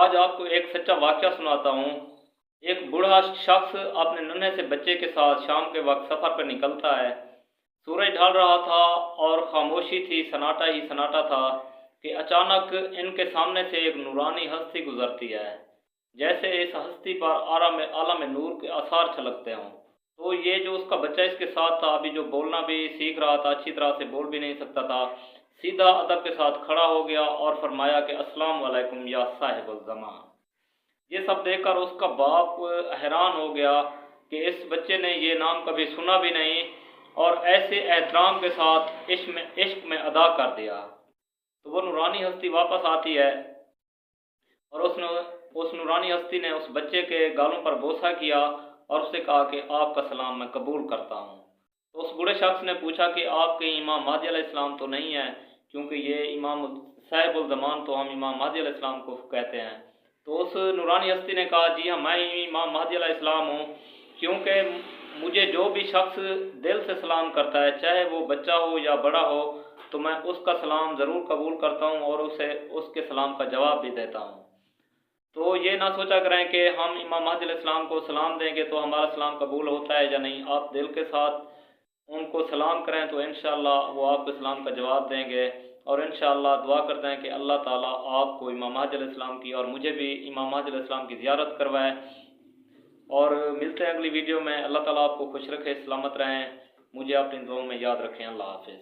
آج آپ کو ایک سچا واقعہ سناتا ہوں۔ ایک بوڑھا شخص اپنے ننھے سے بچے کے ساتھ شام کے وقت سفر پر نکلتا ہے۔ سورج ڈھل رہا تھا اور خاموشی تھی، سناٹا ہی سناٹا تھا کہ اچانک ان کے سامنے سے ایک نورانی ہستی گزرتی ہے، جیسے اس ہستی پر عالم نور کے آثار چھلکتے ہوں۔ تو یہ جو اس کا بچہ اس کے ساتھ تھا، ابھی جو بولنا بھی سیکھ رہا تھا، اچھی طرح سے بول بھی نہیں سکتا تھا، سیدھا ادب کے ساتھ کھڑا ہو گیا اور فرمایا کہ السلام علیکم یا صاحب الزمان۔ یہ سب دیکھ کر اس کا باپ حیران ہو گیا کہ اس بچے نے یہ نام کبھی سنا بھی نہیں اور ایسے احترام کے ساتھ عشق میں ادا کر دیا۔ تو وہ نورانی ہستی واپس آتی ہے اور اس نورانی ہستی نے اس بچے کے گالوں پر بوسہ کیا اور اس سے کہا کہ آپ کا سلام میں قبول کرتا ہوں۔ تو اس بوڑھے شخص نے پوچھا کہ آپ کے امام مہدی علیہ السلام تو نہیں ہیں، کیونکہ یہ امام صاحب الزمان تو ہم امام مہدی علیہ السلام کو کہتے ہیں۔ تو اس نورانی ہستی نے کہا جی ہاں، میں امام مہدی علیہ السلام ہوں، کیونکہ مجھے جو بھی شخص دل سے سلام کرتا ہے، چاہے وہ بچہ ہو یا بڑا ہو، تو میں اس کا سلام ضرور قبول کرتا ہوں اور اس کے سلام کا جواب بھی دیتا ہوں۔ تو یہ نہ سوچا کریں کہ ہم امام مہدی علیہ السلام کو سلام دیں گے تو ہمارا سلام قبول ہوتا ہے یا نہیں۔ آپ دل کے ساتھ ان کو سلام کریں تو انشاءاللہ وہ آپ کو سلام کا جواب دیں گے، اور انشاءاللہ دعا کرتے ہیں کہ اللہ تعالیٰ آپ کو امام مہدی علیہ السلام کی اور مجھے بھی امام مہدی علیہ السلام کی زیارت کروائے۔ اور ملتے ہیں اگلی ویڈیو میں۔ اللہ تعالیٰ آپ کو خوش رکھے، سلامت رہیں، مجھے اپنی دعاؤں میں یاد رکھیں۔ اللہ حافظ۔